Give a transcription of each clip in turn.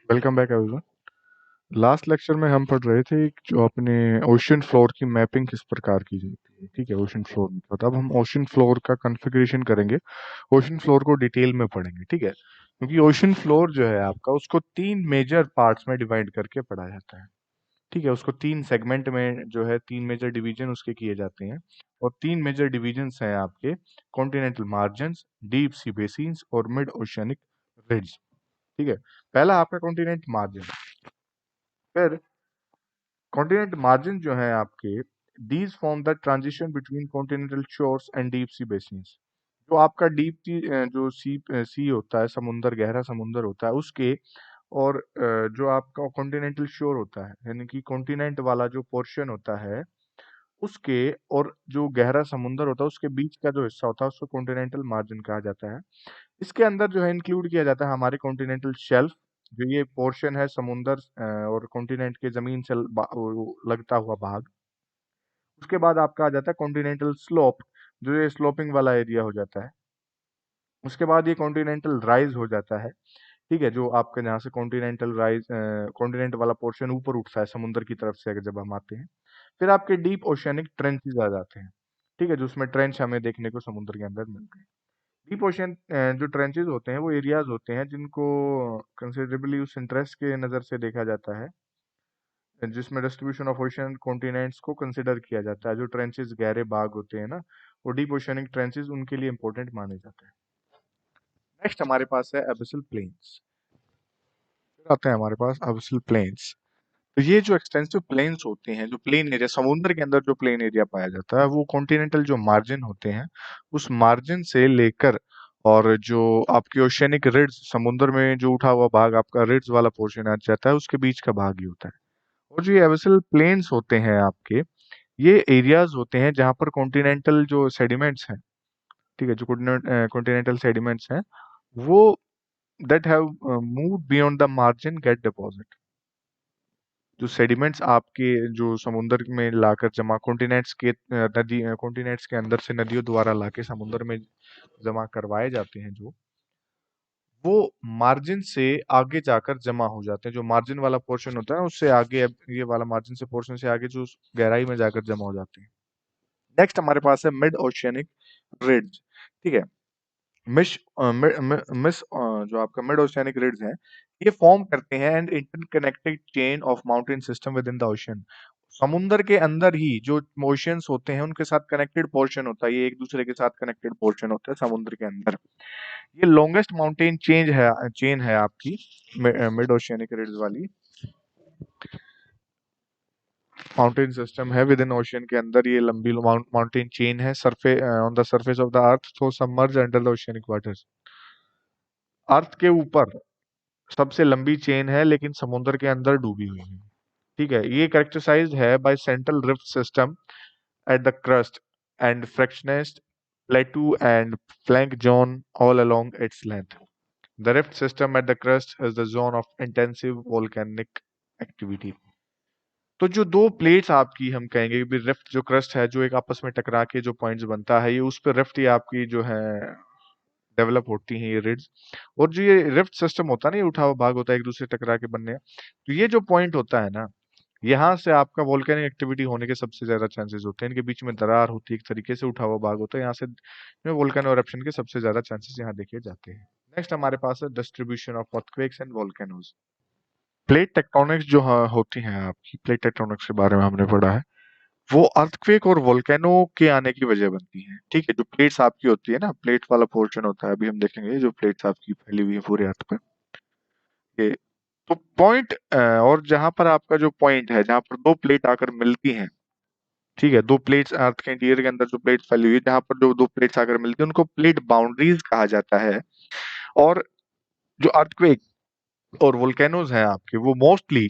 Welcome back everyone. Last lecture में हम पढ़ रहे थे कि जो अपने ओशन फ्लोर की मैपिंग किस प्रकार की जाती है। ठीक है, ओशन फ्लोर में तो अब हम ओशन फ्लोर का कॉन्फ़िगरेशन करेंगे। ओशन फ्लोर को डिटेल में पढ़ेंगे। ठीक है, क्योंकि ओशन फ्लोर जो है आपका उसको तीन मेजर पार्ट्स में डिवाइड करके पढ़ा जाता है। ठीक है, उसको तीन सेगमेंट में जो है तीन मेजर डिवीजन उसके किए जाते हैं। और तीन मेजर डिवीजन्स हैं आपके continental margins, deep sea basins और मिड ओशियनिक रिड्ज। ठीक है, पहला आपका कॉन्टिनेंट मार्जिन। फिर कॉन्टिनेंट मार्जिन जो है आपके, these form the transition between continental shores and deep sea basins. जो आपका डीप जो सी होता है, समुंदर, गहरा समुंदर होता है उसके, और जो आपका कॉन्टिनेंटल शोर होता है यानी कि कॉन्टिनेंट वाला जो पोर्शन होता है उसके, और जो गहरा समुंदर होता है उसके बीच का जो हिस्सा होता है उसको कॉन्टिनेंटल मार्जिन कहा जाता है। इसके अंदर जो है इंक्लूड किया जाता है हमारे कॉन्टिनेंटल शेल्फ, जो ये पोर्शन है समुंदर और कॉन्टिनेंट के जमीन से वो लगता हुआ भाग। उसके बाद आपका आ जाता है कॉन्टिनेंटल स्लोप, जो ये स्लोपिंग वाला एरिया हो जाता है। उसके बाद ये कॉन्टिनेंटल राइज हो जाता है। ठीक है, जो आपके यहाँ से कॉन्टिनेंटल राइज, कॉन्टिनेंट वाला पोर्शन ऊपर उठता है समुंदर की तरफ से अगर जब हम आते हैं। फिर आपके डीप ओशियनिक ट्रेंचेस आ जाते हैं। ठीक है, जो उसमें ट्रेंच हमें देखने को समुद्र के अंदर मिलते हैं। डीप ओशन जो ट्रेंचेस होते हैं वो एरियाज होते हैं जिनको कंसिडरेबली उस इंटरेस्ट के नज़र से देखा जाता है जिसमें डिस्ट्रीब्यूशन ऑफ ओशन कॉन्टिनेंट्स को कंसिडर किया जाता है। जो ट्रेंचेस गहरे भाग होते हैं ना, वो डीप ओशनिक ट्रेंचेस उनके लिए इंपॉर्टेंट माने जाते हैं। नेक्स्ट हमारे पास है एबिसल प्लेन्स। फिर आते हैं हमारे पास एबिसल प्लेन्स। तो ये जो एक्सटेंसिव प्लेन्स होते हैं, जो प्लेन एरिया समुद्र के अंदर जो प्लेन एरिया पाया जाता है, वो कॉन्टिनेंटल जो मार्जिन होते हैं उस मार्जिन से लेकर, और जो आपकी ओशियनिक रिड्स, समुद्र में जो उठा हुआ भाग आपका रिड्स वाला पोर्शन आ जाता है, उसके बीच का भाग ही होता है। और जो ये एबिसल प्लेन्स होते हैं आपके, ये एरियाज होते हैं जहां पर कॉन्टिनेंटल जो सेडिमेंट्स हैं, ठीक है, जो कॉन्टिनेंटल सेडिमेंट्स हैं वो that have moved beyond the margin get deposit. जो सेडिमेंट्स आपके जो समुंदर में लाकर जमा कॉन्टिनेंट्स के नदी कॉन्टिनेंट्स के अंदर से नदियों द्वारा लाके समुंदर में जमा करवाए जाते हैं, जो वो मार्जिन से आगे जाकर जमा हो जाते हैं। जो मार्जिन वाला पोर्शन होता है उससे आगे, अब ये वाला मार्जिन से पोर्शन से आगे जो गहराई में जाकर जमा हो जाते हैं। नेक्स्ट हमारे पास है मिड ओशियनिक रिड्ज। ठीक है, मिश मिस जो आपका मिड ओशियनिक रिड्ज है, ये फॉर्म करते हैं and interconnected chain of mountain system with in the ocean. समुंदर के अंदर ही जो ओशियंस होते हैं उनके साथ कनेक्टेड पोर्शन होता है, ये एक दूसरे के साथ कनेक्टेड पोर्शन होता है समुद्र के अंदर। ये लॉन्गेस्ट माउंटेन चेन है आपकी मिड ओशियनिक रिड्ज वाली माउंटेन सिस्टम है विद इन ओशियन के अंदर। ये लंबी माउंटेन चेन है surface on the surface of the earth, so submerge under the oceanic waters. Earth के ऊपर सबसे लंबी चेन है लेकिन समुद्र के अंदर डूबी हुई है। ठीक है, ये कैरेक्टराइज्ड है by central rift system at the crust and fractionized plateau and flank zone all along its length. The rift system at the crust is the zone of intensive volcanic activity. तो जो दो plates आपकी हम कहेंगे कि rift जो crust है, जो एक आपस में टकरा के जो पॉइंट्स बनता है, ये उस पर रिफ्ट ही आपकी जो है डेवलप होती हैं ये रिड्स। और जो ये रिफ्ट सिस्टम होता है ना, ये उठा हुआ भाग होता है एक दूसरे से टकरा के बनने का। तो ये जो पॉइंट होता है ना, यहाँ से आपका वोल्केनिक एक्टिविटी होने के सबसे ज्यादा चांसेस होते हैं। इनके बीच में दरार होती है, एक तरीके से उठा हुआ भाग होता है, यहाँ से वोल्केनो एरप्शन के सबसे ज्यादा चांसेस यहाँ देखे जाते हैं। नेक्स्ट हमारे पास है distribution of earthquakes and volcanoes. Plate tectonics जो होती हैं आपकी, प्लेट टेक्टोनिक्स के बारे में हमने पढ़ा है, वो अर्थक्वेक और वोल्केनो के आने की वजह बनती है। ठीक है, जो प्लेट्स आपकी होती है ना, प्लेट वाला पोर्शन होता है, अभी हम देखेंगे जो प्लेट्स आपकी फैली हुई है पूरे अर्थ पे, ये तो पॉइंट, और जहां पर आपका जो पॉइंट है जहां पर दो प्लेट आकर मिलती हैं, ठीक है, दो प्लेट्स अर्थ के इंटीरियर के अंदर जो प्लेट फैली हुई है, जहां पर जो दो प्लेट्स आकर मिलती है उनको प्लेट बाउंड्रीज कहा जाता है। और जो अर्थक्वेक और वोल्केनोज हैं आपके, वो मोस्टली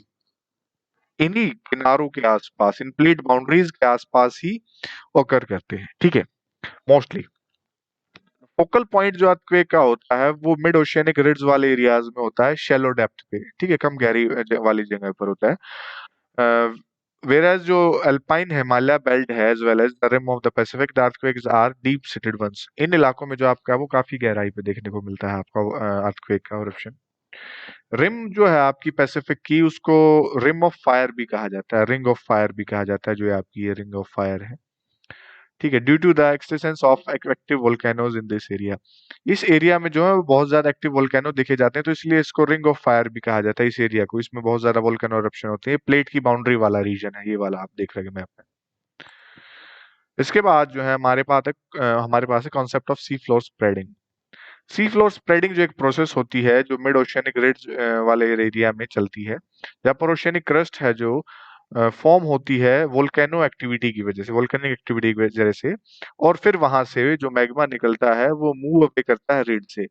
इन्हीं किनारों के आसपास, इन प्लेट बाउंड्रीज के आसपास ही ओकर करते हैं। ठीक है, मोस्टली फोकल पॉइंट जो अर्थक्वेक का होता है वो मिड ओशियनिक रिड्ज वाले एरियाज में होता है, शैलो डेप्थ पे। ठीक है, कम गहरी वाली जगह पर होता है। whereas जो अल्पाइन हिमालय बेल्ट है as well as the rim of the Pacific, the earthquakes are deep seated ones। इन इलाकों में जो आपका वो काफी गहराई पे देखने को मिलता है आपका अर्थक्वेक का eruption। रिम जो है आपकी पैसिफिक की, उसको रिम ऑफ फायर भी कहा जाता है, रिंग ऑफ फायर भी कहा जाता है, जो ये आपकी ये रिंग ऑफ फायर है। ठीक है, due to the existence of active volcanoes in this area, इस एरिया में जो है वो बहुत ज्यादा एक्टिव वोल्केनो देखे जाते हैं, तो इसलिए इसको रिंग ऑफ फायर भी कहा जाता है इस एरिया को। इसमें बहुत ज्यादा वोल्केनो eruption होते हैं, प्लेट की बाउंड्री वाला रीजन है ये वाला, आप देख रहे हैं मैप में। इसके बाद जो है हमारे पास है concept of sea floor spreading. Sea floor spreading जो एक प्रोसेस होती है जो मिड ओशियनिक रिड्ज वाले एरिया में चलती है, जहाँ पर ओशियनिक क्रस्ट है जो फॉर्म होती है वोल्केनो एक्टिविटी की वजह से, वोल्केनिक एक्टिविटी की वजह से, और फिर वहां से जो मैग्मा निकलता है वो मूव अवे करता है रिड से,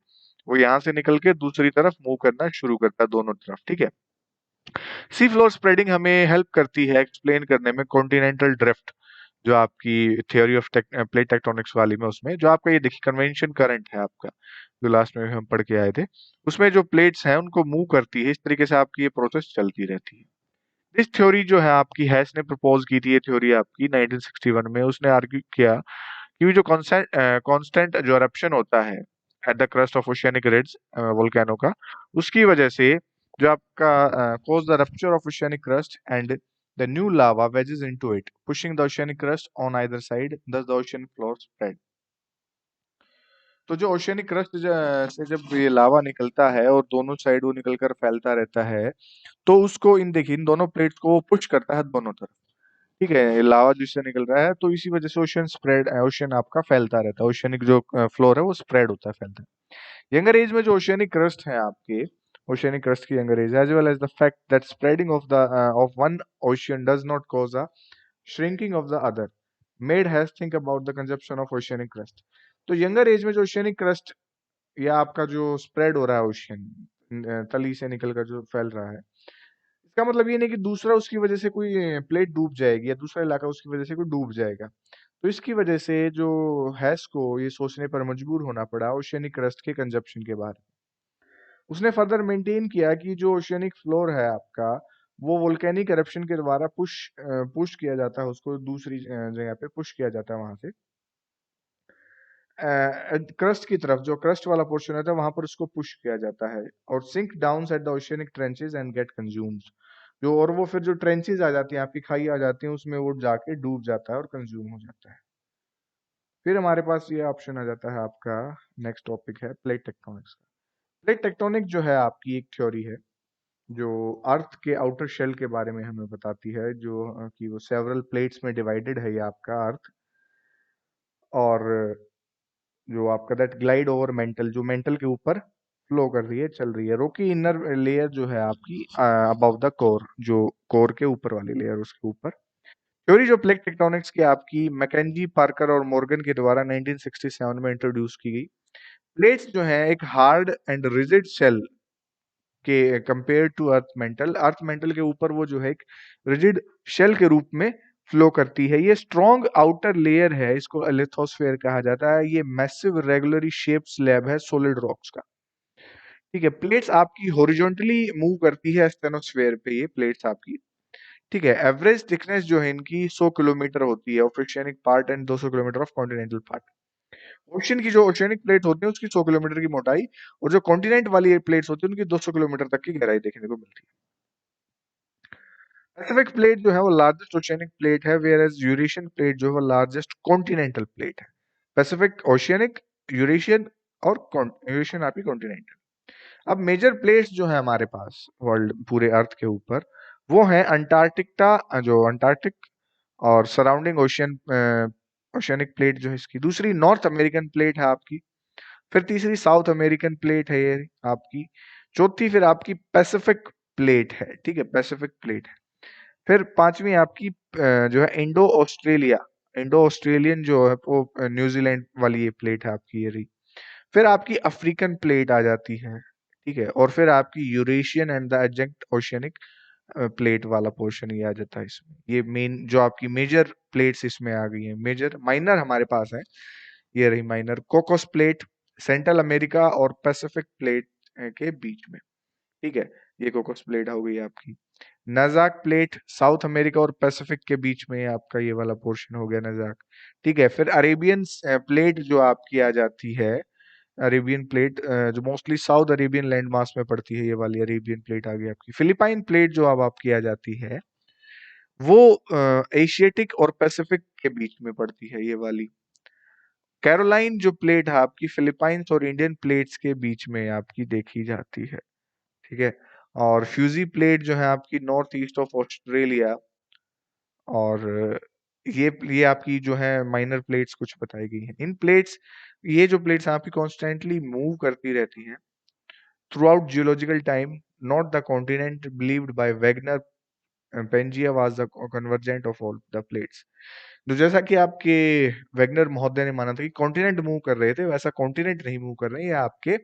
वो यहाँ से निकल के दूसरी तरफ मूव करना शुरू करता है, दोनों तरफ। ठीक है, सी फ्लोर स्प्रेडिंग हमें हेल्प करती है एक्सप्लेन करने में कॉन्टिनेंटल ड्रिफ्ट, जो आपकी थ्योरी ऑफ प्लेट टेक्टोनिक्स वाली में, उसमें जो आपका ये देखिए कन्वेंशन करंट है आपका, जो लास्ट में हम पढ़ के आए थे, उसमें जो प्लेट्स हैं उनको मूव करती है, इस तरीके से आपकी ये प्रोसेस चलती रहती है। इस थ्योरी जो है आपकी हैस ने प्रपोज की थी, ये थ्योरी आपकी 1961 में। उसने आर्ग्यू किया कि जो कांस्टेंट जो eruption होता है at the crust of oceanic ridge volcano का, उसकी वजह से जो आपका cause the rupture of oceanic crust and the new lava wedges into it, pushing the oceanic crust on either side, thus the ocean floor spread। तो जो oceanic crust से जब ये लावा निकलता है और दोनों साइड वो निकलकर फैलता रहता है, तो उसको इन देखिए इन दोनों प्लेट्स को वो पुश करता है दोनों तरफ। ठीक है, ये लावा जिससे निकल रहा है, तो इसी वजह से ओशियन आपका फैलता रहता है, ओशियनिक जो फ्लोर है वो स्प्रेड होता है, फैलता है। यंगर एज में जो ओशियनिक क्रस्ट है आपके, ओशियनिक क्रस्ट की younger age, as well as the fact that spreading of one ocean does not cause a shrinking of the other, made Hess think about the consumption of oceanic crust. तो younger age में जो oceanic crust या आपका जो spread हो रहा है ocean तली से निकलकर जो फैल रहा है, इसका मतलब ये नहीं कि दूसरा उसकी वजह से कोई प्लेट डूब जाएगी या दूसरा इलाका उसकी वजह से कोई डूब जाएगा। तो इसकी वजह से जो हैस को ये सोचने पर मजबूर होना पड़ा ओशियनिक क्रस्ट के कंजप्शन के बारे में। उसने फर्दर मेंटेन किया कि जो ओशियनिक फ्लोर है आपका, वो वोल्केनिक eruption के द्वारा पुश किया जाता है, उसको दूसरी जगह पे पुश किया जाता है, वहां से क्रस्ट की तरफ, जो क्रस्ट वाला पोर्शन होता है वहां पर उसको पुश किया जाता है और sink down at the oceanic trenches and get consumed, जो और वो फिर जो ट्रेंचेस आ जाती हैं आपकी, खाई आ जाती हैं, उसमें वो जाके डूब जाता है और कंज्यूम हो जाता है। फिर हमारे पास ये ऑप्शन आ जाता है आपका, नेक्स्ट टॉपिक है प्लेट टेक्टोनिक्स का। प्लेट टेक्टोनिक जो है आपकी एक थ्योरी है जो अर्थ के आउटर शेल के बारे में हमें बताती है, जो कि वो सेवरल प्लेट्स में डिवाइडेड है ये आपका अर्थ, और जो आपका दैट ग्लाइड ओवर मेंटल, जो मेंटल के ऊपर फ्लो कर रही है, चल रही है। रॉकी इनर लेयर जो है आपकी अबव द कोर, जो कोर के ऊपर वाली लेयर, उसके ऊपर। थ्योरी जो प्लेट टेक्टोनिक्स की आपकी मैकेंजी, पार्कर और मॉर्गन के द्वारा 1967 में इंट्रोड्यूस की गई। प्लेट्स जो है एक हार्ड एंड रिजिड शेल के कंपेयर टू अर्थ मेंटल के ऊपर वो जो है एक रिजिड शेल के रूप में फ्लो करती है। ये स्ट्रॉन्ग आउटर लेयर है, इसको लिथोस्फेयर कहा जाता है। ये मैसिव रेगुलरली शेप्ड स्लैब है सॉलिड रॉक्स का। ठीक है, प्लेट्स आपकी हॉरिजॉन्टली मूव करती है स्टेनोस्फेयर पे, ये प्लेट्स आपकी। ठीक है, एवरेज थिकनेस जो है इनकी 100 किलोमीटर होती है of oceanic part and 200 kilometre of continental part. Ocean की जो ओशियनिक प्लेट होती है उसकी 100 किलोमीटर की मोटाई, और जो कॉन्टिनेंट वाली प्लेट्स होती है उनकी 200 किलोमीटर तक की गहराई देखने को मिलती है। पैसिफिक प्लेट जो है वो लार्जेस्ट ओशियनिक प्लेट है, वेयर एज यूरेशियन प्लेट जो है वो लार्जेस्ट कॉन्टिनेंटल प्लेट है। पैसिफिक, ओशियनिक, यूरेशियन और यूरेशियन आपकी कॉन्टिनेंटल। अब मेजर प्लेट्स जो है हमारे पास वर्ल्ड पूरे अर्थ के ऊपर, वो है अंटार्कटिका, जो अंटार्कटिक और सराउंडिंग ओशियन, ओशियनिक प्लेट जो है इसकी। दूसरी नॉर्थ अमेरिकन प्लेट है आपकी। फिर तीसरी साउथ अमेरिकन प्लेट है ये आपकी। चौथी फिर आपकी पैसिफिक प्लेट है। ठीक है, पैसिफिक प्लेट है। फिर पांचवी आपकी जो है इंडो ऑस्ट्रेलिया, इंडो ऑस्ट्रेलियन जो है वो न्यूजीलैंड वाली ये प्लेट है आपकी, ये रही। फिर आपकी अफ्रीकन प्लेट आ जाती है। ठीक है, और फिर आपकी Eurasian and the adjunct oceanic plate वाला पोर्शन ये आ जाता है इसमें। ये मेन जो आपकी मेजर प्लेट्स इसमें आ गई हैं। मेजर, माइनर हमारे पास है, ये रही minor, Cocos plate central America और पैसिफिक प्लेट के बीच में। ठीक है, ये कोकोस प्लेट हो गई आपकी। नजाक प्लेट साउथ अमेरिका और पैसिफिक के बीच में आपका ये वाला पोर्शन हो गया नजाक। ठीक है, फिर अरेबियन प्लेट जो आपकी आ जाती है अरेबियन प्लेट जो mostly south Arabian land mass में पड़ती है, ये वाली अरेबियन प्लेट आ गई आपकी। फिलिपाइन प्लेट जो अब आपकी आ जाती है वो एशियाटिक और पैसिफिक के बीच में पड़ती है, ये वाली। कैरोलाइन जो प्लेट है आपकी फिलीपाइंस और इंडियन प्लेट्स के बीच में आपकी देखी जाती है, ठीक है। और फ्यूजी प्लेट जो है आपकी नॉर्थ ईस्ट ऑफ ऑस्ट्रेलिया, और ये आपकी जो है माइनर प्लेट्स कुछ बताई गई हैं। इन प्लेट्स, ये जो प्लेट्स आपकी कॉन्स्टेंटली मूव करती रहती हैं throughout geological time, not the continent believed by Wegener Pangaea was the convergent of all the plates. तो जैसा कि आपके वेगनर महोदय ने माना था कि कॉन्टिनेंट मूव कर रहे थे, वैसा कॉन्टिनेंट नहीं मूव कर रहे हैं, ये आपके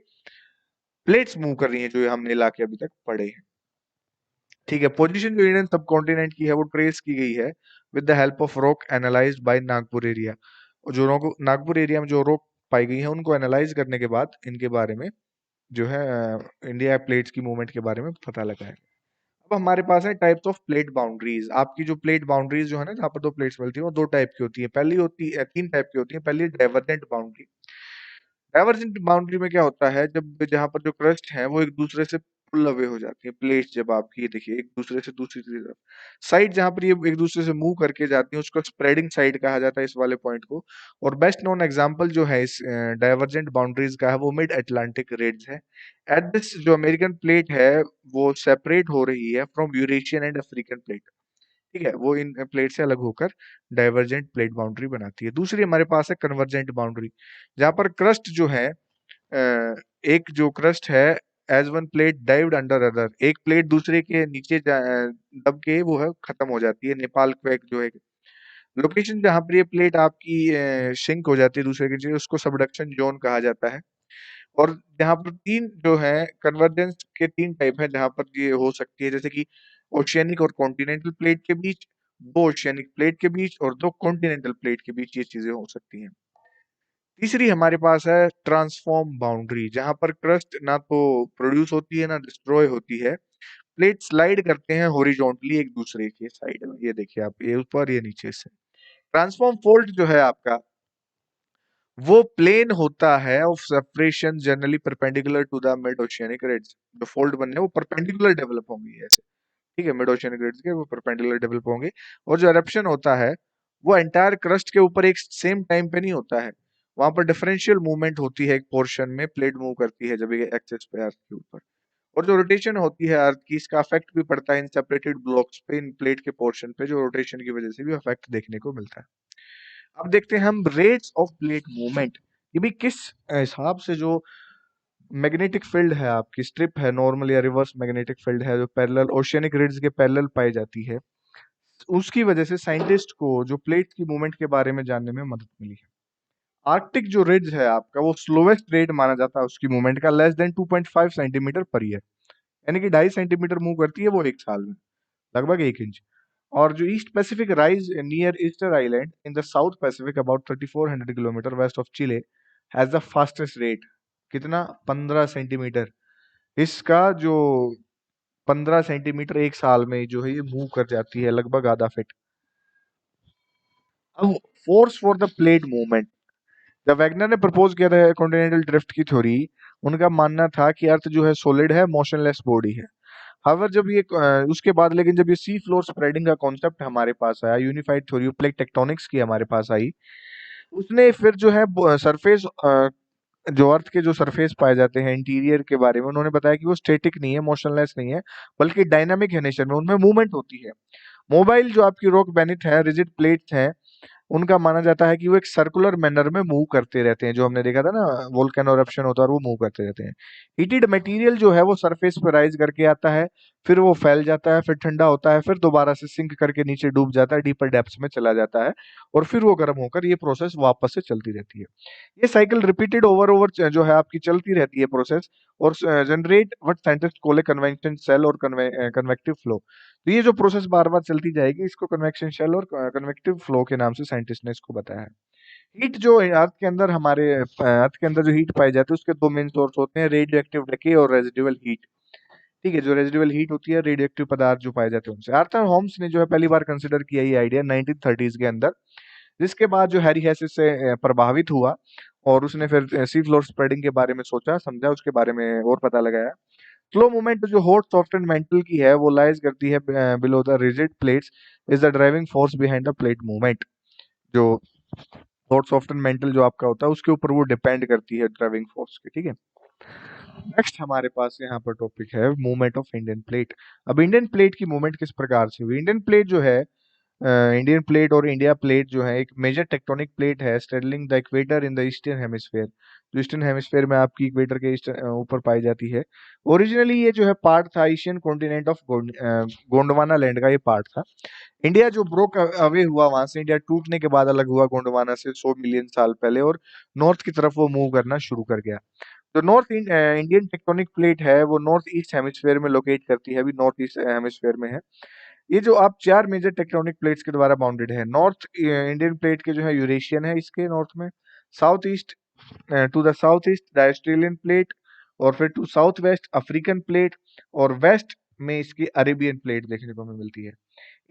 प्लेट्स मूव कर रही हैं जो हमने ला के अभी तक पढ़े हैं, ठीक है। पोजीशन जो इंडियन सब कॉन्टिनेंट की है वो ट्रेस की गई है with the help of rock analysed by Nagpur area. और जो रॉक नागपुर एरिया में जो रॉक पाई गई है उनको एनालाइज करने के बाद इनके बारे में जो है इंडिया प्लेट्स की मूवमेंट के बारे में पता लगा है। अब हमारे पास है टाइप्स ऑफ प्लेट बाउंड्रीज। आपकी जो प्लेट बाउंड्रीज जो है ना, जहाँ पर दो प्लेट्स मिलती है वो दो टाइप की होती है। पहली होती है, तीन टाइप की होती है। पहली डाइवर्जेंट बाउंड्री। डाइवर्जेंट बाउंड्री में क्या होता है, जब जहाँ पर जो क्रस्ट है वो एक दूसरे से पुल अवे हो जाती है प्लेट्स, जब आपकी ये देखिए एक दूसरे से दूसरी तरफ साइड जहाँ पर ये एक दूसरे से मूव करके जाती है उसको स्प्रेडिंग साइड कहा जाता है, इस वाले पॉइंट को। और बेस्ट नोन एग्जांपल जो है इस डाइवर्जेंट बाउंड्रीज का है वो मिड अटलांटिक रिड्ज है। एट दिस जो अमेरिकन प्लेट है वो सेपरेट हो रही है from Eurasian and African plate, ठीक है। वो इन प्लेट से अलग होकर डाइवर्जेंट प्लेट बाउंड्री बनाती है। दूसरी हमारे पास है कन्वर्जेंट बाउंड्री, जहां पर क्रस्ट जो है एक जो क्रस्ट है as one plate dived under other, एक प्लेट दूसरे के नीचे दब के वो है खत्म हो जाती है। नेपाल क्वेक जो है लोकेशन जहां पर ये प्लेट आपकी शिंक हो जाती है दूसरे के नीचे, उसको सबडक्शन जोन कहा जाता है। और जहाँ पर तीन जो है कन्वर्जेंस के तीन टाइप है जहां पर ये हो सकती है, जैसे कि ओशियनिक और कॉन्टिनेंटल प्लेट के बीच, दो ओशियनिक प्लेट के बीच और दो कॉन्टिनेंटल प्लेट के बीच ये चीजें हो सकती हैं। तीसरी हमारे पास है ट्रांसफॉर्म बाउंड्री, जहां पर क्रस्ट ना तो प्रोड्यूस होती है ना डिस्ट्रॉय होती है। प्लेट स्लाइड करते हैं हॉरिजॉन्टली एक दूसरे के साइड में, ये देखिए आप, ये ऊपर ये नीचे से। ट्रांसफॉर्म फोल्ड जो है आपका वो प्लेन होता है of separation generally perpendicular to the mid oceanic ridge. जो फोल्ड बनने हैं वो परपेंडिकुलर डेवलप होंगी ऐसे, ठीक है। मिड ओशियनिक रिड्ज के वो परपेंडिकुलर डेवलप होंगे। और जो एरप्शन होता है वो एंटायर क्रस्ट के ऊपर एक सेम टाइम पे नहीं होता है, वहां पर डिफरेंशियल मूवमेंट होती है। एक पोर्शन में प्लेट मूव करती है जब ये एक्सिस पे अर्थ के ऊपर, और जो रोटेशन होती है अर्थ की, इसका इफेक्ट भी पड़ता है इन सेपरेटेड ब्लॉक्स पे, इन प्लेट के पोर्शन पे, जो रोटेशन की वजह से भी इफेक्ट देखने को मिलता है। अब देखते हैं हम रेट्स ऑफ प्लेट मूवमेंट, ये भी किस हिसाब से जो मैग्नेटिक फील्ड है आपकी स्ट्रिप है नॉर्मल या रिवर्स मैग्नेटिक फील्ड है जो पैरेलल ओशियनिक रिड्ज के पैरेलल पाई जाती है, उसकी वजह से साइंटिस्ट को जो प्लेट की मूवमेंट के बारे में जानने में मदद मिली है। आर्कटिक जो रिड्ज है आपका वो स्लोवेस्ट रेट माना जाता है उसकी मूवमेंट का, less than 2.5 centimetre per year, यानी कि 2.5 सेंटीमीटर मूव करती है वो एक साल में, लगभग 1 इंच। और जो east Pacific rise near Easter island in the south Pacific about 3400 kilometre west of Chile has the fastest rate, कितना, 15 सेंटीमीटर। इसका जो 15 सेंटीमीटर एक साल में जो है ये मूव कर जाती है, लगभग आधा फीट। अब force for the plate movement, जब वैगनर ने प्रपोज किया था कॉन्टिनेंटल ड्रिफ्ट की थ्योरी, उनका मानना था कि अर्थ जो है सॉलिड है, मोशनलेस बॉडी है। हाउएवर जब ये उसके बाद लेकिन जब ये सी फ्लोर स्प्रेडिंग का कॉन्सेप्ट हमारे पास आया, unified theory of plate tectonics की हमारे पास आई, उसने फिर जो है सरफेस जो अर्थ के जो सरफेस पाए जाते हैं इंटीरियर के बारे में उन्होंने बताया कि वो स्टैटिक नहीं है, मोशनलेस नहीं है, बल्कि डायनामिक है नेचर में, उनमें मूवमेंट होती है। मोबाइल जो आपकी रॉक बेनिथ है, रिजिड प्लेट्स हैं, उनका माना जाता है कि वो एक सर्कुलर मैनर में मूव करते रहते हैं, जो हमने देखा था ना वोल्केनो eruption होता है और वो मूव करते रहते हैं। हीटेड मटेरियल जो है वो सरफेस पर राइज करके आता है, फिर वो फैल जाता है, फिर ठंडा होता है, फिर दोबारा से सिंक करके नीचे डूब जाता है, डीपर डेप्थ्स में चला जाता है, और फिर वो गर्म होकर ये प्रोसेस वापस से चलती रहती है। ये साइकिल रिपीटेड ओवर ओवर जो है आपकी चलती रहती है प्रोसेस, और generate what scientist call a convection cell और कन्वेक्टिव फ्लो। तो ये जो प्रोसेस बार बार चलती जाएगी, इसको कन्वेक्शन शेल और कन्वेक्टिव फ्लो के नाम से साइंटिस्ट ने इसको बताया है। हीट जो अर्थ के अंदर हमारे अर्थ के अंदर जो हीट पाई जाती है उसके दो मेन सोर्स होते हैं, रेडियो एक्टिव डीके और रेजिडुअल हीट, ठीक है। जो रेजिडुअल हीट होती है रेडियो एक्टिव पदार्थ जो पाए जाते हैं उनसे। आर्थर होम्स ने जो है पहली बार कंसिडर किया ये आइडिया 1930s के अंदर, जिसके बाद जो हैरी हेस इससे प्रभावित हुआ और उसने फिर सी फ्लोर स्प्रेडिंग के बारे में सोचा समझा, उसके बारे में और पता लगाया। स्लो मूवमेंट जो हॉट सॉफ्ट एंड मेंटल की है वो लाइज करती है below the rigid plates, is the driving force behind the plate movement. जो हॉट सॉफ्ट एंड मेंटल जो आपका होता है उसके ऊपर वो डिपेंड करती है ड्राइविंग फोर्स के, ठीक है। नेक्स्ट हमारे पास यहाँ पर टॉपिक है मूवमेंट ऑफ इंडियन प्लेट। अब इंडियन प्लेट की मूवमेंट किस प्रकार से हुई? इंडियन प्लेट जो है, इंडियन प्लेट और इंडिया प्लेट जो है एक मेजर टेक्टोनिक प्लेट है straddling the equator in the eastern hemisphere. जो ईस्टर्न हेमिस्फेयर में आपकी इक्वेटर के ऊपर पाई जाती है। ओरिजिनली ये जो है पार्ट था Asian continent of Gondwana land का, ये पार्ट था। इंडिया जो ब्रोक अवे हुआ वहां से, इंडिया टूटने के बाद अलग हुआ गोंडवाना से 100 मिलियन साल पहले, और नॉर्थ की तरफ वो मूव करना शुरू कर गया। जो इंडियन टेक्टोनिक प्लेट है वो नॉर्थ ईस्ट हेमिस्फेयर में लोकेट करती है, अभी नॉर्थ ईस्ट हेमिस्फेयर में है। ये जो आप चार मेजर टेक्टोनिक प्लेट्स के द्वारा बाउंडेड है। नॉर्थ इंडियन प्लेट के जो है यूरेशियन है इसके नॉर्थ में, south east to the south east the Australian plate, और फिर to south west African plate, और वेस्ट में इसकी अरेबियन प्लेट देखने को हमें मिलती है।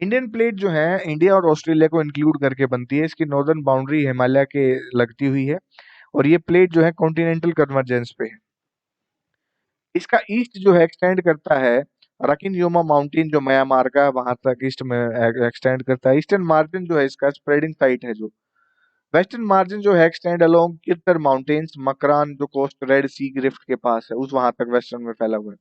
इंडियन प्लेट जो है इंडिया और ऑस्ट्रेलिया को इंक्लूड करके बनती है। इसकी नॉर्दर्न बाउंड्री हिमालय के लगती हुई है, और ये प्लेट जो है कॉन्टिनेंटल कन्वर्जेंस पे है। इसका ईस्ट जो है एक्सटेंड करता है रकिन योमा माउंटेन जो म्यांमार का वहां तक ईस्ट में एक्सटेंड करता है। ईस्टर्न मार्जिन जो है इसका स्प्रेडिंग साइट है। जो वेस्टर्न मार्जिन जो है एक्सटेंड अलोंग कित्तर माउंटेन्स मकरान जो कोस्ट रेड सी रिफ्ट के पास है, उस वहां तक वेस्टर्न में फैला हुआ है।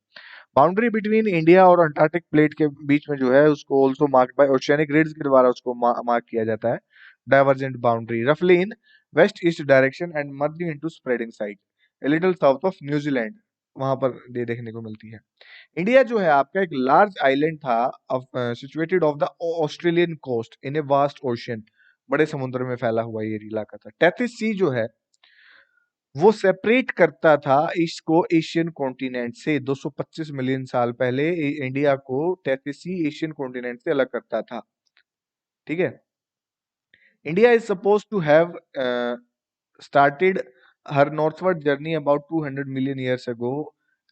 बाउंड्री बिटवीन इंडिया और अंटार्कटिक प्लेट के बीच में जो है उसको also marked by oceanic reads के द्वारा उसको मार्क किया जाता है। डाइवर्जेंट बाउंड्री रफली in west east direction and merging into spreading site a little south of New Zealand, वहां पर ये देखने को मिलती है। इंडिया जो है आपका एक लार्ज आइलैंड था situated off the Australian coast in a vast ocean. बड़े समुद्र में फैला हुआ ये इलाका था। टेथिस सी जो है वो सेपरेट करता था इसको एशियन कॉन्टिनेंट से। 225 मिलियन साल पहले इंडिया को टेथिस सी एशियन कॉन्टिनेंट से अलग करता था, ठीक है। India is suppose to have started her northward journey about 200 million years ago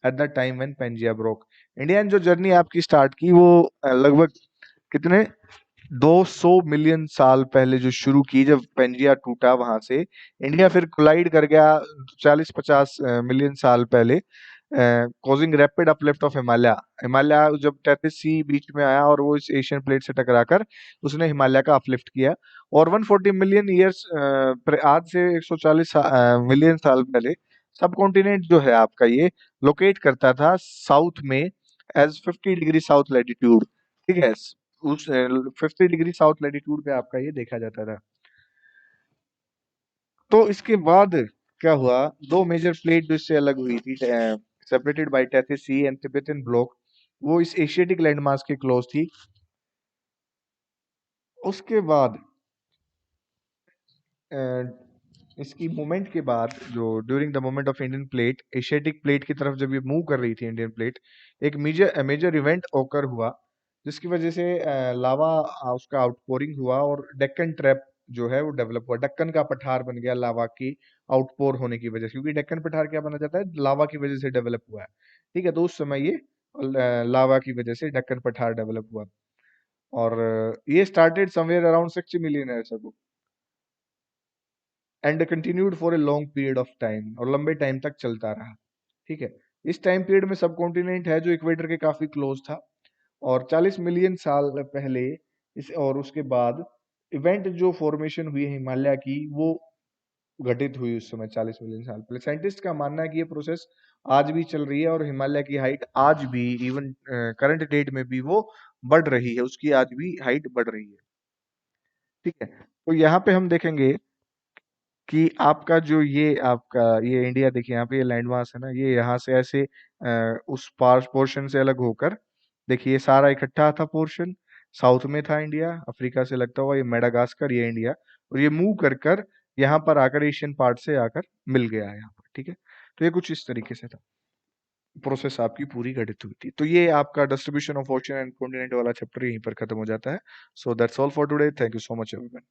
at the time when Pangea broke। India ने जो जर्नी आपकी स्टार्ट की वो लगभग कितने 200 मिलियन साल पहले जो शुरू की, जब पेंजिया टूटा वहां से इंडिया फिर कोलाइड कर गया 40-50 मिलियन साल पहले, causing rapid uplift of Himalaya. Himalaya जब टेथिस सी बीच में आया और वो इस एशियन प्लेट से टकराकर उसने हिमालय का अपलिफ्ट किया। और 140 मिलियन ईयर्स आज से 140 मिलियन साल पहले सब कॉन्टिनेंट जो है आपका ये लोकेट करता था साउथ में एज 50 डिग्री साउथ लैटिट्यूड, ठीक है। उस 50 डिग्री साउथ लैटिट्यूड पे आपका ये देखा जाता था। तो इसके बाद क्या हुआ, दो मेजर प्लेट जो इससे अलग हुई थी separated by Tethys sea and Tibetan block, वो इस एशियाटिक लैंडमास के क्लोज थी। उसके बाद इसकी मूवमेंट के बाद जो during the movement of Indian plate Asiatic plate की तरफ जब ये मूव कर रही थी इंडियन प्लेट, एक मेजर मेजर इवेंट ओकर हुआ जिसकी वजह से लावा उसका आउटपोरिंग हुआ और डेक्कन ट्रैप जो है वो डेवलप हुआ। दक्कन का पठार बन गया लावा की आउटपोर होने की वजह से, क्योंकि डेक्कन पठार क्या बना जाता है, लावा की वजह से डेवलप हुआ है, ठीक है। तो उस समय ये लावा की वजह से डेक्कन पठार डेवलप हुआ। और ये started somewhere around 60 million years ago and continued for a long period of time, और लंबे टाइम तक चलता रहा, ठीक है। इस टाइम पीरियड में सब कॉन्टिनेंट है जो इक्वेटर के काफी क्लोज था। और 40 मिलियन साल पहले इस और उसके बाद इवेंट जो फॉर्मेशन हुई है हिमालय की वो घटित हुई उस समय 40 मिलियन साल पहले। साइंटिस्ट का मानना है कि ये प्रोसेस आज भी चल रही है और हिमालय की हाइट आज भी इवन करंट डेट में भी वो बढ़ रही है, उसकी आज भी हाइट बढ़ रही है, ठीक है। तो यहाँ पे हम देखेंगे कि आपका जो ये आपका ये इंडिया देखिए, यहाँ पे ये लैंड मास है ना, ये यहाँ से ऐसे उस पार पोर्शन से अलग होकर देखिए ये सारा इकट्ठा था पोर्शन, साउथ में था इंडिया, अफ्रीका से लगता हुआ ये मेडागास्कर, ये इंडिया, और ये मूव कर कर यहाँ पर आकर एशियन पार्ट से आकर मिल गया है यहाँ पर, ठीक है। तो ये कुछ इस तरीके से था, प्रोसेस आपकी पूरी घटित हुई थी। तो ये आपका distribution of ocean and continent वाला चैप्टर यहीं पर खत्म हो जाता है। So that's all for today, thank you so much everyone.